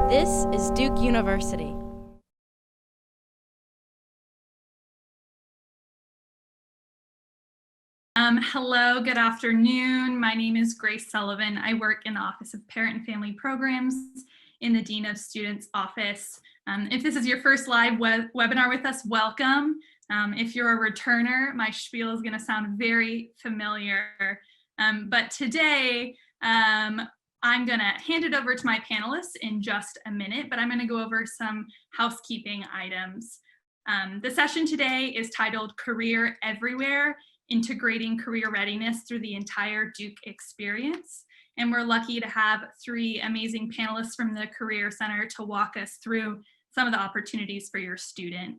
This is Duke University. Hello, good afternoon. My name is Grace Sullivan. I work in the Office of Parent and Family Programs in the Dean of Students office. If this is your first live webinar with us, welcome. If you're a returner, my spiel is going to sound very familiar. But today, I'm going to hand it over to my panelists in just a minute, but I'm going to go over some housekeeping items. The session today is titled Career Everywhere: Integrating Career Readiness Through the Entire Duke Experience. And we're lucky to have three amazing panelists from the Career Center to walk us through some of the opportunities for your student.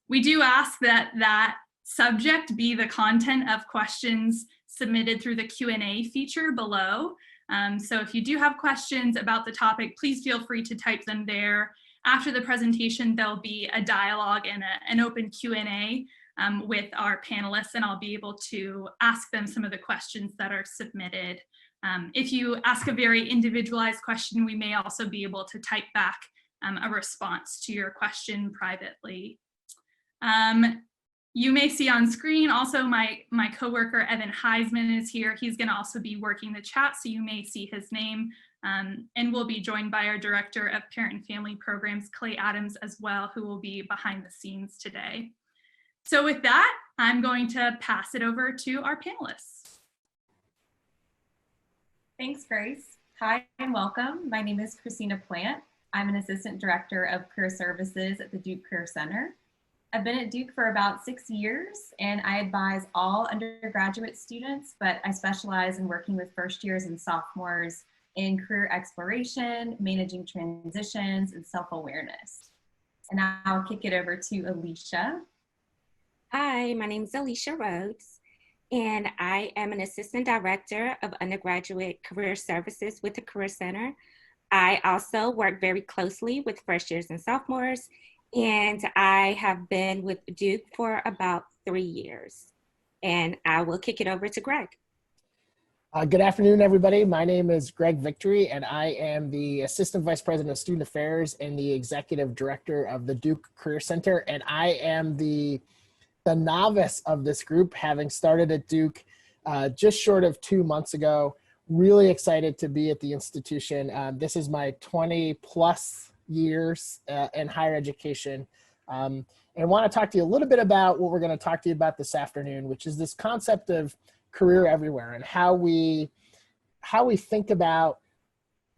We do ask that that subject be the content of questions submitted through the Q&A feature below. So if you do have questions about the topic, please feel free to type them there. After the presentation, there'll be a dialogue and an open Q&A with our panelists, and I'll be able to ask them some of the questions that are submitted. If you ask a very individualized question, we may also be able to type back a response to your question privately. You may see on screen also my coworker Evan Heisman is here. He's going to also be working the chat, so you may see his name. And we'll be joined by our Director of Parent and Family Programs, Clay Adams, as well, who will be behind the scenes today. So with that, I'm going to pass it over to our panelists. Thanks, Grace. Hi and welcome. My name is Christina Plant. I'm an Assistant Director of Career Services at the Duke Career Center. I've been at Duke for about 6 years, and I advise all undergraduate students, but I specialize in working with first years and sophomores in career exploration, managing transitions, and self-awareness. And now I'll kick it over to Alicia. Hi, my name is Alicia Rhodes, and I am an Assistant Director of Undergraduate Career Services with the Career Center. I also work very closely with first years and sophomores, and I have been with Duke for about 3 years. And I will kick it over to Greg. Good afternoon, everybody. My name is Greg Victory, and I am the Assistant Vice President of Student Affairs and the Executive Director of the Duke Career Center. And I am the novice of this group, having started at Duke just short of 2 months ago. Really excited to be at the institution. This is my 20 plus years in higher education. And I want to talk to you a little bit about what we're going to talk to you about this afternoon, which is this concept of career everywhere and how we think about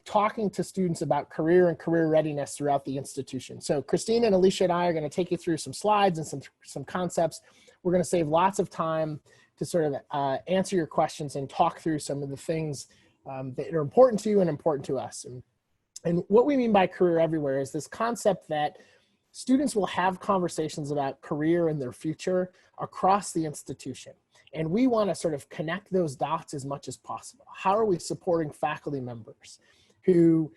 talking to students about career and career readiness throughout the institution. So Christina and Alicia and I are going to take you through some slides and some concepts. We're going to save lots of time to sort of answer your questions and talk through some of the things that are important to you and important to us. And what we mean by career everywhere is this concept that students will have conversations about career and their future across the institution. And we want to sort of connect those dots as much as possible. How are we supporting faculty members who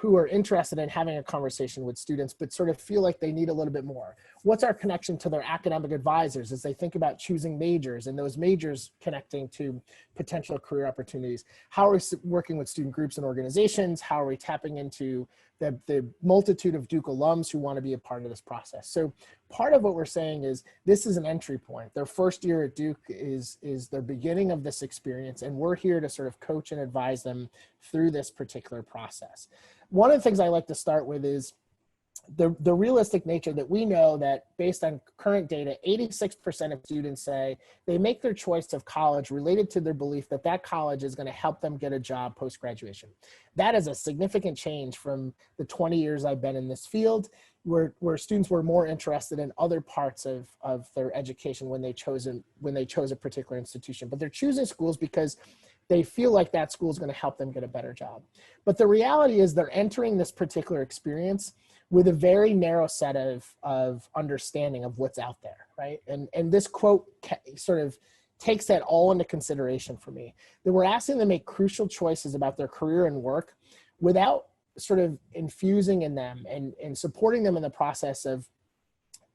are interested in having a conversation with students, but sort of feel like they need a little bit more? What's our connection to their academic advisors as they think about choosing majors and those majors connecting to potential career opportunities? How are we working with student groups and organizations? How are we tapping into the multitude of Duke alums who want to be a part of this process? So part of what we're saying is this is an entry point. Their first year at Duke is the beginning of this experience, and we're here to sort of coach and advise them through this particular process. One of the things I like to start with is the realistic nature that we know that based on current data, 86% of students say they make their choice of college related to their belief that that college is going to help them get a job post-graduation. That is a significant change from the 20 years I've been in this field, where students were more interested in other parts of their education when they chose a particular institution. But they're choosing schools because they feel like that school is going to help them get a better job. But the reality is they're entering this particular experience with a very narrow set of understanding of what's out there, right? And this quote sort of takes that all into consideration for me, that we're asking them to make crucial choices about their career and work without sort of infusing in them and supporting them in the process of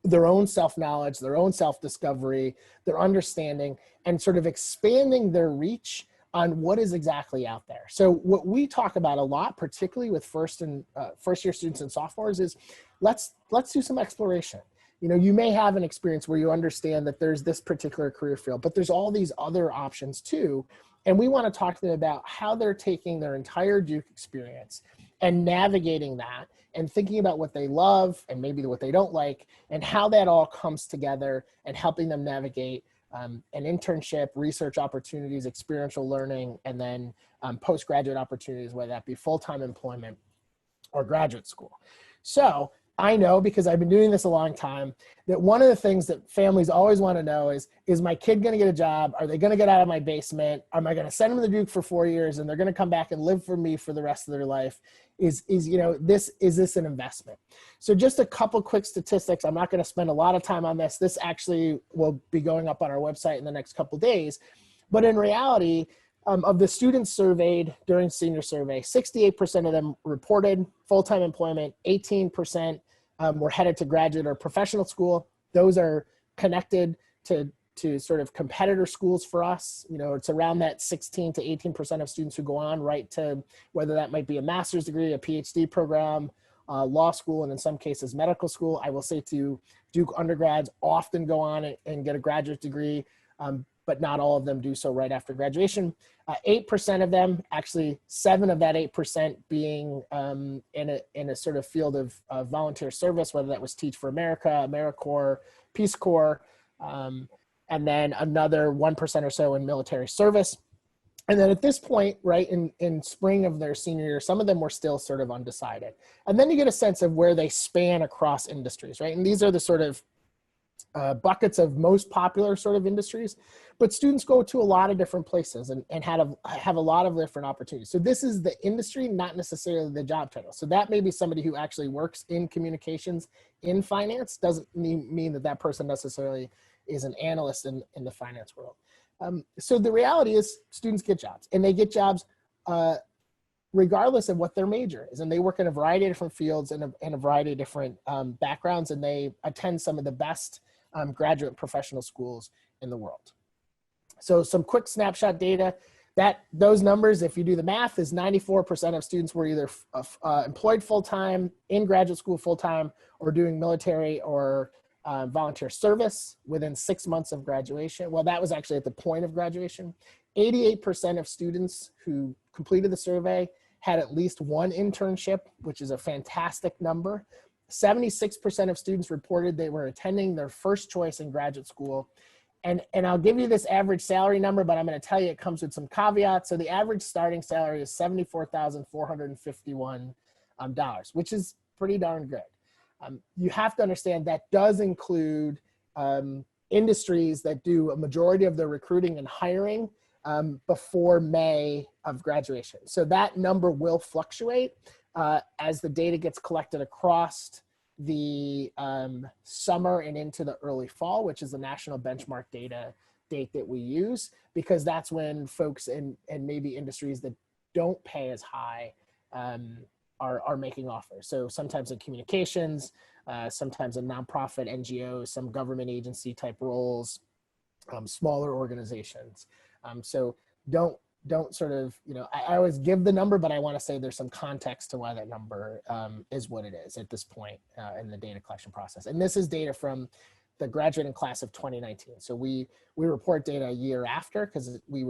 their own self-knowledge, their own self-discovery, their understanding, and sort of expanding their reach on what is exactly out there. So what we talk about a lot, particularly with first year students and sophomores, is let's do some exploration. You know, you may have an experience where you understand that there's this particular career field, but there's all these other options too. And we want to talk to them about how they're taking their entire Duke experience and navigating that and thinking about what they love and maybe what they don't like and how that all comes together and helping them navigate an internship, research opportunities, experiential learning, and then postgraduate opportunities, whether that be full-time employment or graduate school. So I know, because I've been doing this a long time, that one of the things that families always want to know is my kid going to get a job? Are they going to get out of my basement? Am I going to send them to Duke for 4 years and they're going to come back and live for me for the rest of their life? Is this an investment? So just a couple quick statistics. I'm not going to spend a lot of time on this. This actually will be going up on our website in the next couple days. But in reality, of the students surveyed during senior survey, 68% of them reported full-time employment, 18% were headed to graduate or professional school. Those are connected to sort of competitor schools for us. You know, it's around that 16 to 18% of students who go on right to, whether that might be a master's degree, a PhD program, law school, and in some cases medical school. I will say to Duke undergrads often go on and get a graduate degree, but not all of them do so right after graduation. 8% of them, actually 7 of that 8% being in a sort of field of volunteer service, whether that was Teach for America, AmeriCorps, Peace Corps, and then another 1% or so in military service. And then at this point, right, in spring of their senior year, some of them were still sort of undecided. And then you get a sense of where they span across industries, right? And these are the sort of buckets of most popular sort of industries, but students go to a lot of different places and have a lot of different opportunities. So this is the industry, not necessarily the job title. So that may be somebody who actually works in communications in finance, doesn't mean that that person necessarily is an analyst in the finance world. So the reality is students get jobs, and they get jobs regardless of what their major is. And they work in a variety of different fields and a variety of different backgrounds, and they attend some of the best graduate professional schools in the world. So some quick snapshot data, that those numbers, if you do the math, is 94% of students were either employed full-time, in graduate school full-time, or doing military or volunteer service within 6 months of graduation. Well, that was actually at the point of graduation. 88% of students who completed the survey had at least one internship, which is a fantastic number. 76% of students reported they were attending their first choice in graduate school. And I'll give you this average salary number, but I'm going to tell you it comes with some caveats. So the average starting salary is $74,451, which is pretty darn good. You have to understand that does include industries that do a majority of their recruiting and hiring before May of graduation. So that number will fluctuate as the data gets collected across the summer and into the early fall, which is the national benchmark date that we use, because that's when folks in maybe industries that don't pay as high are making offers. So sometimes in communications, sometimes in nonprofit NGOs, some government agency type roles, smaller organizations. So don't sort of, I always give the number, but I want to say there's some context to why that number is what it is at this point in the data collection process. And this is data from the graduating class of 2019. So we report data a year after, because we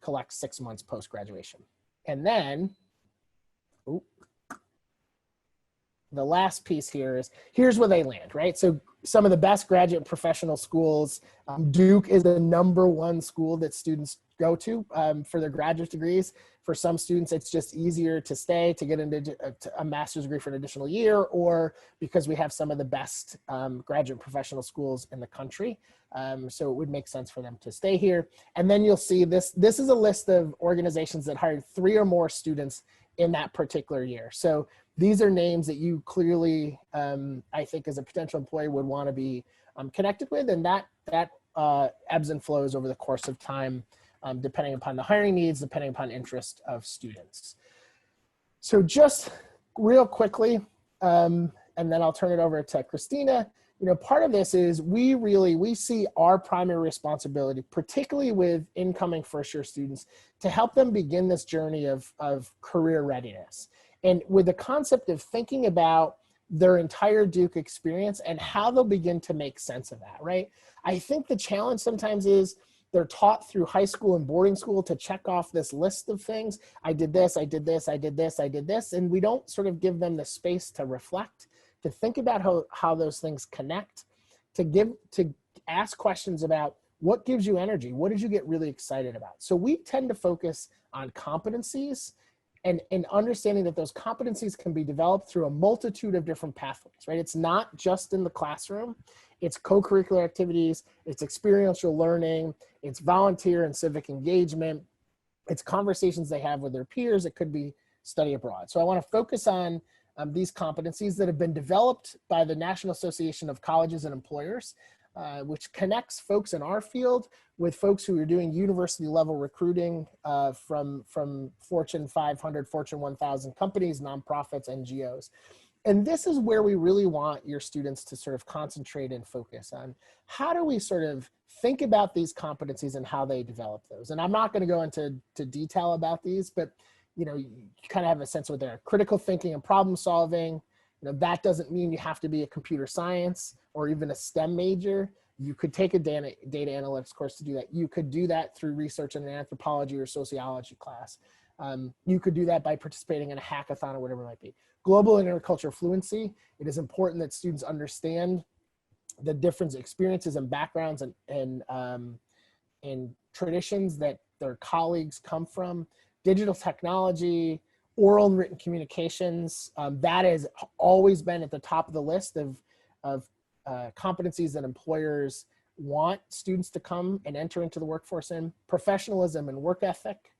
collect 6 months post-graduation. And then, the last piece here is, here's where they land, right? So some of the best graduate professional schools, Duke is the #1 school that students go to for their graduate degrees. For some students, it's just easier to stay, to get into a master's degree for an additional year, or because we have some of the best graduate professional schools in the country. So it would make sense for them to stay here. And then you'll see this is a list of organizations that hired 3 or more students in that particular year. So these are names that you clearly, I think as a potential employee would want to be connected with, and that ebbs and flows over the course of time, depending upon the hiring needs, depending upon interest of students. So just real quickly, and then I'll turn it over to Christina, part of this is we see our primary responsibility, particularly with incoming first-year students, to help them begin this journey of career readiness. And with the concept of thinking about their entire Duke experience and how they'll begin to make sense of that, right? I think the challenge sometimes is they're taught through high school and boarding school to check off this list of things. I did this, I did this, I did this, I did this. And we don't sort of give them the space to reflect, to think about how those things connect, to ask questions about what gives you energy, what did you get really excited about. So we tend to focus on competencies and understanding that those competencies can be developed through a multitude of different pathways, right? It's not just in the classroom, it's co-curricular activities, it's experiential learning, it's volunteer and civic engagement, it's conversations they have with their peers, it could be study abroad. So I want to focus on these competencies that have been developed by the National Association of Colleges and Employers, which connects folks in our field with folks who are doing university level recruiting from Fortune 500, Fortune 1000 companies, nonprofits, NGOs. And this is where we really want your students to sort of concentrate and focus on how do we sort of think about these competencies and how they develop those. And I'm not going to go into detail about these, but you kind of have a sense of what they're critical thinking and problem solving. That doesn't mean you have to be a computer science or even a STEM major. You could take a data analytics course to do that. You could do that through research in an anthropology or sociology class. You could do that by participating in a hackathon or whatever it might be. Global and intercultural fluency. It is important that students understand the different experiences and backgrounds and traditions that their colleagues come from. Digital technology, oral and written communications, that has always been at the top of the list of competencies that employers want students to come and enter into the workforce in. Professionalism and work ethic,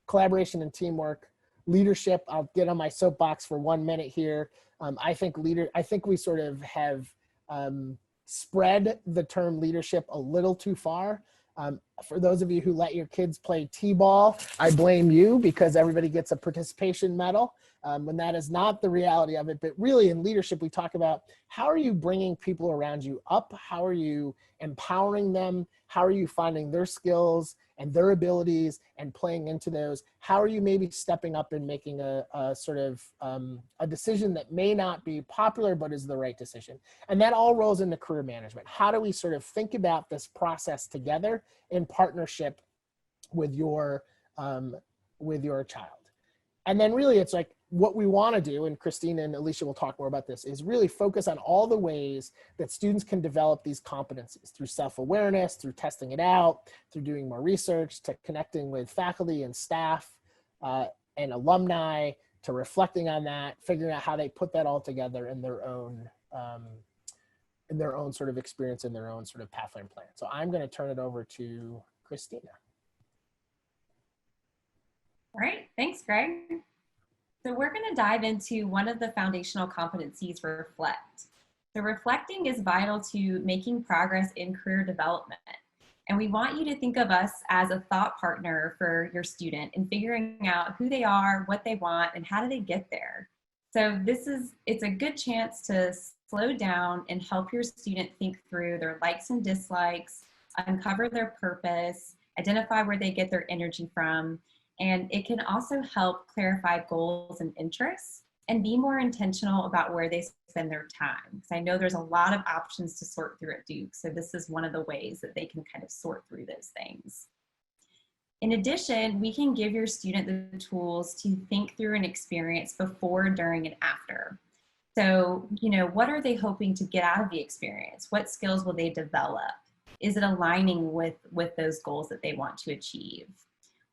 collaboration and teamwork, leadership. I'll get on my soapbox for 1 minute here. I think we sort of have spread the term leadership a little too far. For those of you who let your kids play t-ball, I blame you because everybody gets a participation medal when that is not the reality of it. But really in leadership, we talk about how are you bringing people around you up? How are you empowering them? How are you finding their skills and their abilities and playing into those? How are you maybe stepping up and making a sort of a decision that may not be popular, but is the right decision? And that all rolls into career management. How do we sort of think about this process together in partnership with your child? And then really it's like what we want to do, and Christina and Alicia will talk more about this, is really focus on all the ways that students can develop these competencies through self-awareness, through testing it out, through doing more research, to connecting with faculty and staff and alumni, to reflecting on that, figuring out how they put that all together in their own sort of experience, in their own sort of pathway and plan. So I'm going to turn it over to Christina. All right, thanks, Greg. So we're going to dive into one of the foundational competencies, reflect. So reflecting is vital to making progress in career development. And we want you to think of us as a thought partner for your student in figuring out who they are, what they want, and how do they get there. So it's a good chance to slow down and help your student think through their likes and dislikes, uncover their purpose, identify where they get their energy from. And it can also help clarify goals and interests and be more intentional about where they spend their time. Because I know there's a lot of options to sort through at Duke. So this is one of the ways that they can kind of sort through those things. In addition, we can give your student the tools to think through an experience before, during, and after. So, what are they hoping to get out of the experience? What skills will they develop? Is it aligning with those goals that they want to achieve?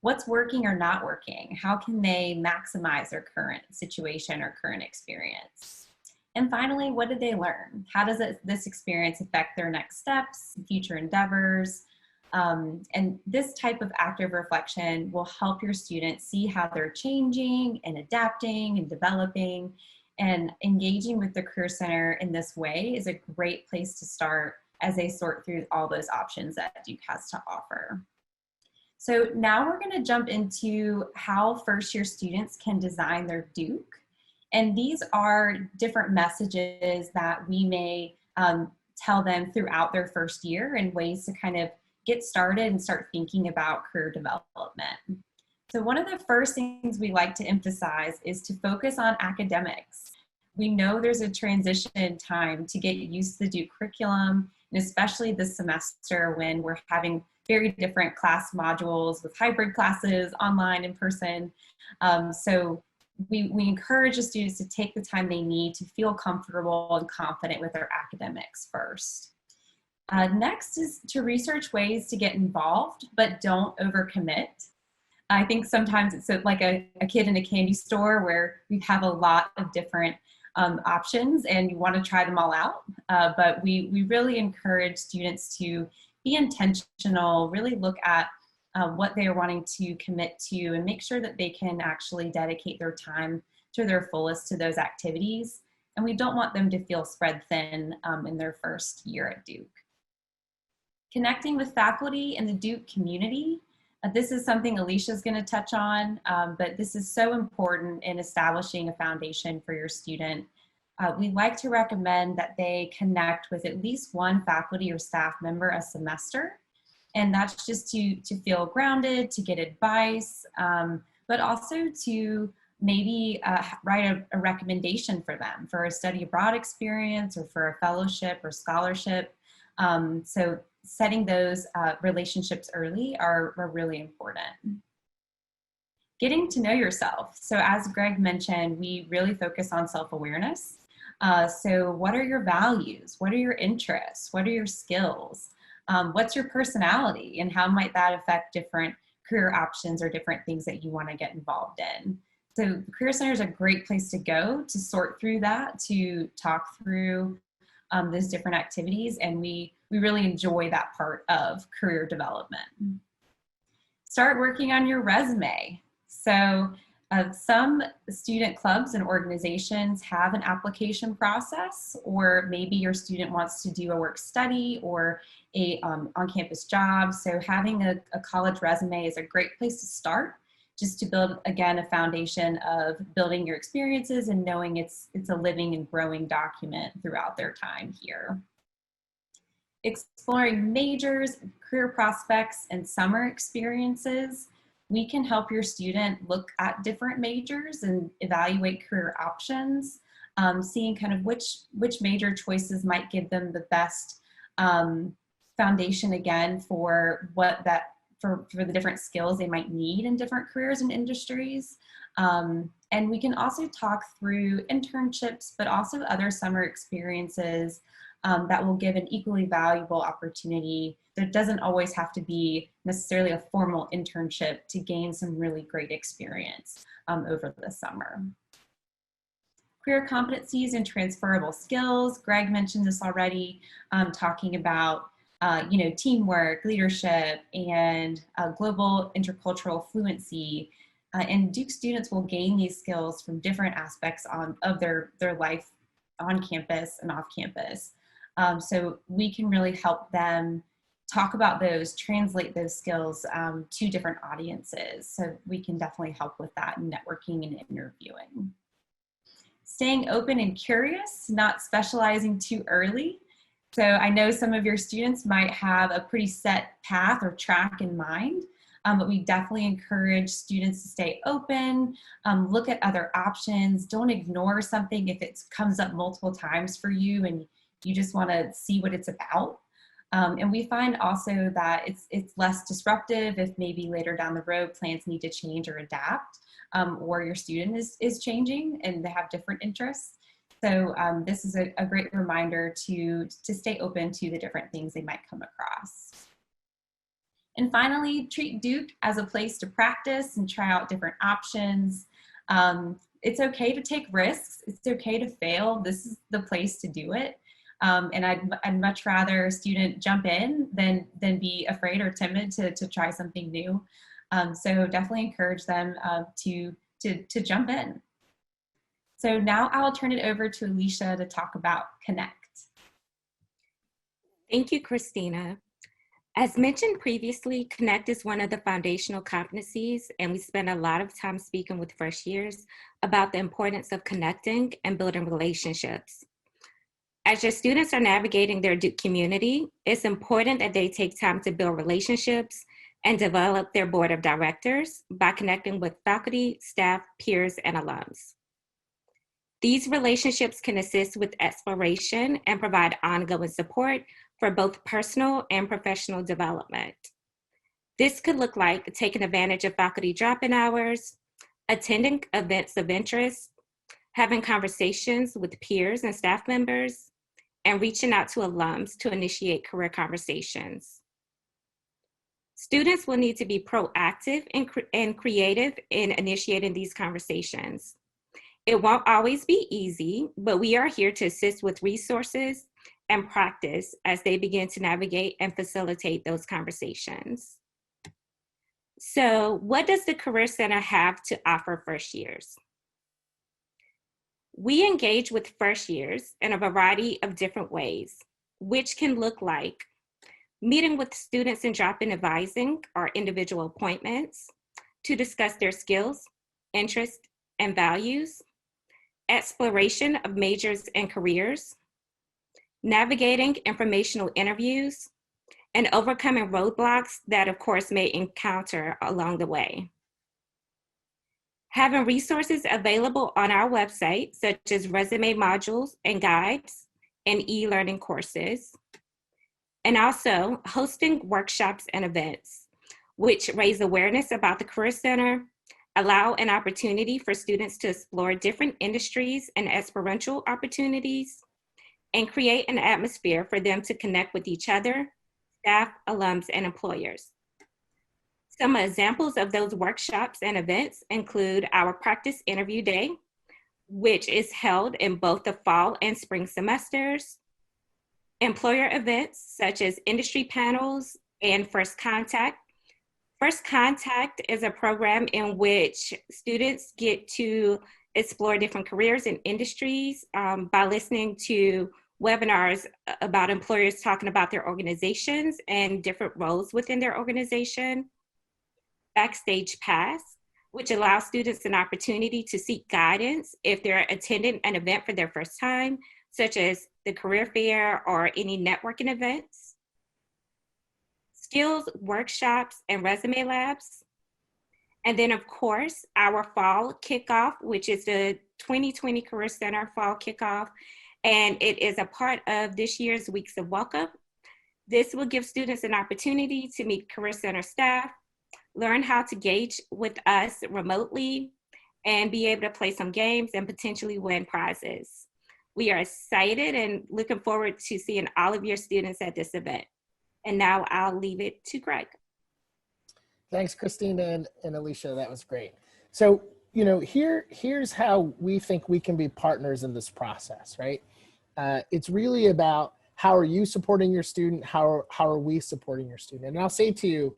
What's working or not working? How can they maximize their current situation or current experience? And finally, what did they learn? How does this experience affect their next steps, future endeavors? And this type of active reflection will help your students see how they're changing and adapting and developing, and engaging with the Career Center in this way is a great place to start as they sort through all those options that Duke has to offer. So now we're going to jump into how first-year students can design their Duke. And these are different messages that we may tell them throughout their first year and ways to kind of get started and start thinking about career development. So one of the first things we like to emphasize is to focus on academics. We know there's a transition time to get used to the Duke curriculum, and especially this semester when we're having very different class modules with hybrid classes, online, in person. So we encourage the students to take the time they need to feel comfortable and confident with their academics first. Next is to research ways to get involved, but don't overcommit. I think sometimes it's like a kid in a candy store where we have a lot of different options and you want to try them all out. But we really encourage students to be intentional, really look at what they are wanting to commit to and make sure that they can actually dedicate their time to their fullest to those activities. And we don't want them to feel spread thin in their first year at Duke. Connecting with faculty and the Duke community. This is something Alicia is going to touch on, but this is so important in establishing a foundation for your student. We like to recommend that they connect with at least one faculty or staff member a semester. And that's just to feel grounded, to get advice, but also to maybe write a recommendation for them for a study abroad experience or for a fellowship or scholarship. So setting those relationships early are really important. Getting to know yourself. So as Greg mentioned, we really focus on self-awareness. So what are your values? What are your interests? What are your skills? What's your personality? And how might that affect different career options or different things that you want to get involved in? So the Career Center is a great place to go to sort through that, to talk through those different activities, and we really enjoy that part of career development. Start working on your resume. So some student clubs and organizations have an application process, or maybe your student wants to do a work study or a on-campus job. So having a college resume is a great place to start, just to build, again, a foundation of building your experiences and knowing it's a living and growing document throughout their time here. Exploring majors, career prospects, and summer experiences. We can help your student look at different majors and evaluate career options, seeing kind of which major choices might give them the best foundation, again, for for the different skills they might need in different careers and industries. And we can also talk through internships, but also other summer experiences that will give an equally valuable opportunity. There doesn't always have to be necessarily a formal internship to gain some really great experience over the summer. Career competencies and transferable skills. Greg mentioned this already, talking about teamwork, leadership, and global intercultural fluency. And Duke students will gain these skills from different aspects of their life on campus and off campus. So we can really help them talk about those, translate those skills to different audiences. So we can definitely help with that in networking and interviewing. Staying open and curious, not specializing too early. So I know some of your students might have a pretty set path or track in mind, but we definitely encourage students to stay open, look at other options. Don't ignore something if it comes up multiple times for you and you just want to see what it's about. And we find also that it's less disruptive if maybe later down the road plans need to change or adapt, or your student is changing and they have different interests. So this is a great reminder to stay open to the different things they might come across. And finally, treat Duke as a place to practice and try out different options. It's okay to take risks. It's okay to fail. This is the place to do it. And I'd much rather a student jump in than be afraid or timid to try something new. So definitely encourage them to jump in. So now I'll turn it over to Alicia to talk about Connect. Thank you, Christina. As mentioned previously, Connect is one of the foundational competencies, and we spend a lot of time speaking with first years about the importance of connecting and building relationships. As your students are navigating their Duke community, it's important that they take time to build relationships and develop their board of directors by connecting with faculty, staff, peers, and alums. These relationships can assist with exploration and provide ongoing support for both personal and professional development. This could look like taking advantage of faculty drop-in hours, attending events of interest, having conversations with peers and staff members, and reaching out to alums to initiate career conversations. Students will need to be proactive and creative in initiating these conversations. It won't always be easy, but we are here to assist with resources and practice as they begin to navigate and facilitate those conversations. So, what does the Career Center have to offer first years? We engage with first years in a variety of different ways, which can look like meeting with students in drop-in advising or individual appointments to discuss their skills, interests, and values, exploration of majors and careers, navigating informational interviews, and overcoming roadblocks that, of course, may encounter along the way. Having resources available on our website, such as resume modules and guides and e-learning courses, and also hosting workshops and events, which raise awareness about the Career Center, allow an opportunity for students to explore different industries and experiential opportunities, and create an atmosphere for them to connect with each other, staff, alums, and employers. Some examples of those workshops and events include our practice interview day, which is held in both the fall and spring semesters, employer events such as industry panels and First Contact. First Contact is a program in which students get to explore different careers and industries by listening to webinars about employers talking about their organizations and different roles within their organization. Backstage Pass, which allows students an opportunity to seek guidance if they're attending an event for their first time, such as the career fair or any networking events. Skills workshops and resume labs. And then, of course, our fall kickoff, which is the 2020 Career Center fall kickoff, and it is a part of this year's Weeks of Welcome. This will give students an opportunity to meet Career Center staff, learn how to engage with us remotely, and be able to play some games and potentially win prizes. We are excited and looking forward to seeing all of your students at this event. And now I'll leave it to Greg. Thanks, Christina and Alicia. That was great. So, you know, here's how we think we can be partners in this process, right? It's really about how are you supporting your student? How are we supporting your student? And I'll say to you,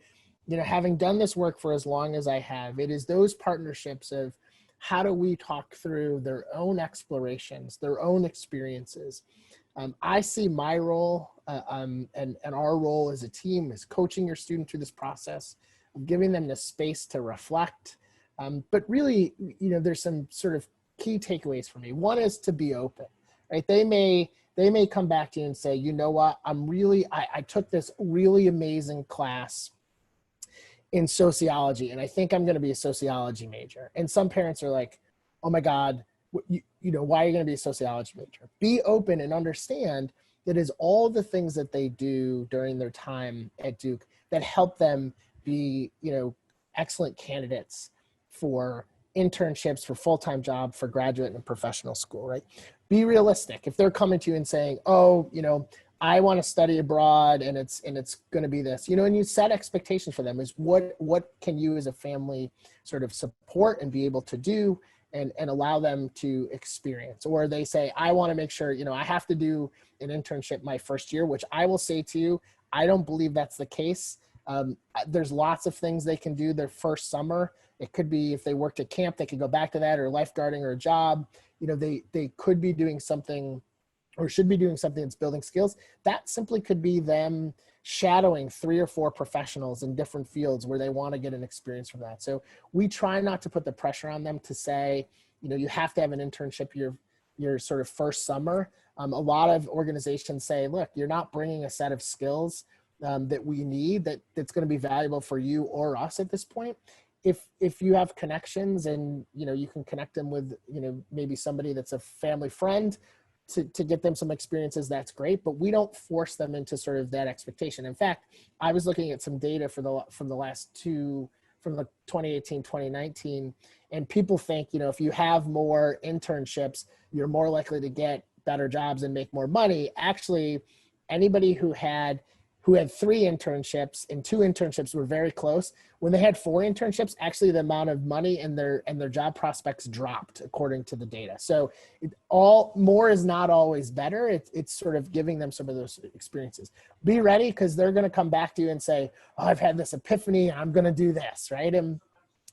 you know, having done this work for as long as I have, it is those partnerships of how do we talk through their own explorations, their own experiences. I see my role and our role as a team is coaching your student through this process, giving them the space to reflect. But really, you know, there's some sort of key takeaways for me. One is to be open, right? They may come back to you and say, you know what, I took this really amazing class in sociology, and I think I'm going to be a sociology major. And some parents are like, oh my God, you know, why are you going to be a sociology major? Be open and understand that is all the things that they do during their time at Duke that help them be, you know, excellent candidates for internships, for full-time job, for graduate and professional school, right? Be realistic. If they're coming to you and saying, oh, you know, I want to study abroad and it's going to be this, you know, and you set expectations for them is what can you as a family sort of support and be able to do and allow them to experience. Or they say, I want to make sure, you know, I have to do an internship my first year, which I will say to you, I don't believe that's the case. There's lots of things they can do their first summer. It could be if they worked at camp, they could go back to that, or lifeguarding or a job. You know, they could be doing something or should be doing something that's building skills. That simply could be them shadowing 3 or 4 professionals in different fields where they want to get an experience from that. So we try not to put the pressure on them to say, you know, you have to have an internship your your sort of first summer. A lot of organizations say, look, you're not bringing a set of skills that we need that's going to be valuable for you or us at this point. If you have connections and, you can connect them with, maybe somebody that's a family friend to get them some experiences, that's great, but we don't force them into sort of that expectation. In fact, I was looking at some data from the 2018, 2019, and people think, if you have more internships, you're more likely to get better jobs and make more money. Actually, anybody who had 3 internships and 2 internships were very close. When they had 4 internships, actually the amount of money and their job prospects dropped according to the data. So more is not always better. It's sort of giving them some of those experiences. Be ready, because they're going to come back to you and say, oh, I've had this epiphany, I'm going to do this, right? And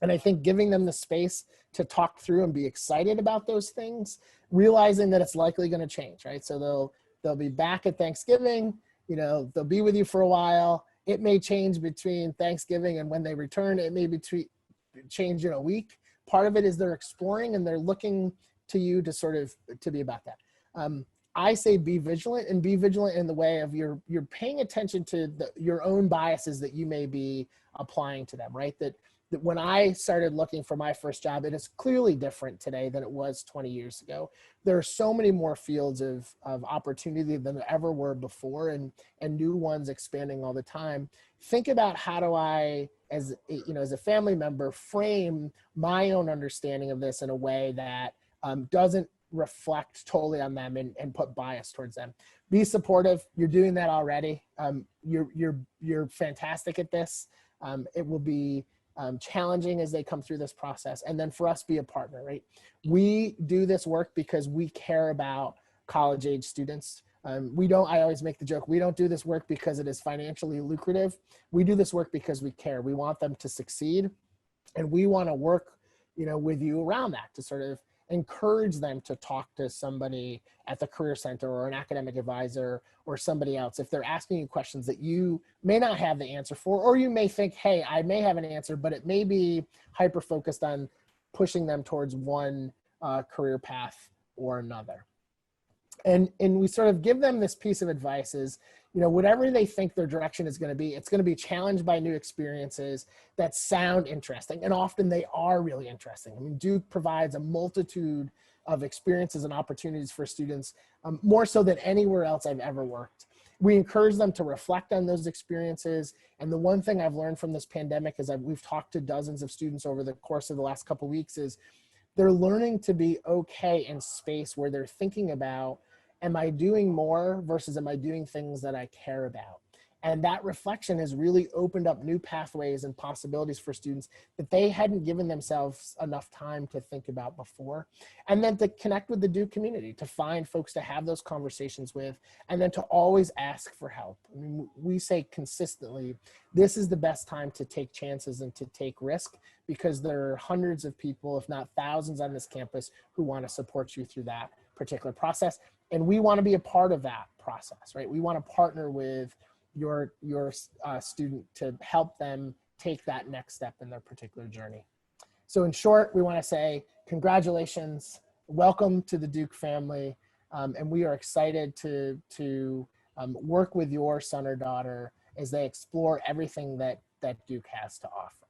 I think giving them the space to talk through and be excited about those things, realizing that it's likely going to change, right? So they'll be back at Thanksgiving, they'll be with you for a while. It may change between Thanksgiving and when they return. It may change in a week. Part of it is they're exploring and they're looking to you to be about that. I say be vigilant, and be vigilant in the way of you're paying attention to your own biases that you may be applying to them, right? That when I started looking for my first job, it is clearly different today than it was 20 years ago. There are so many more fields of opportunity than there ever were before, and new ones expanding all the time. Think about, how do I, as a family member, frame my own understanding of this in a way that doesn't reflect totally on them and put bias towards them. Be supportive. You're doing that already. You're fantastic at this. It will be challenging as they come through this process. And then for us, be a partner, right? We do this work because we care about college age students. I always make the joke, we don't do this work because it is financially lucrative. We do this work because we care. We want them to succeed, and we want to work, with you around that, to sort of encourage them to talk to somebody at the Career Center or an academic advisor or somebody else if they're asking you questions that you may not have the answer for, or you may think, hey, I may have an answer, but it may be hyper focused on pushing them towards one career path or another. And we sort of give them this piece of advice is, whatever they think their direction is going to be, it's going to be challenged by new experiences that sound interesting. And often they are really interesting. I mean, Duke provides a multitude of experiences and opportunities for students, more so than anywhere else I've ever worked. We encourage them to reflect on those experiences. And the one thing I've learned from this pandemic is we've talked to dozens of students over the course of the last couple of weeks is they're learning to be okay in space where they're thinking about, am I doing more versus am I doing things that I care about? And that reflection has really opened up new pathways and possibilities for students that they hadn't given themselves enough time to think about before. And then to connect with the Duke community, to find folks to have those conversations with, and then to always ask for help. I mean, we say consistently, this is the best time to take chances and to take risk, because there are hundreds of people, if not thousands, on this campus who want to support you through that particular process. And we want to be a part of that process, right? We want to partner with your student to help them take that next step in their particular journey. So in short, we want to say congratulations, welcome to the Duke family, and we are excited to work with your son or daughter as they explore everything that Duke has to offer.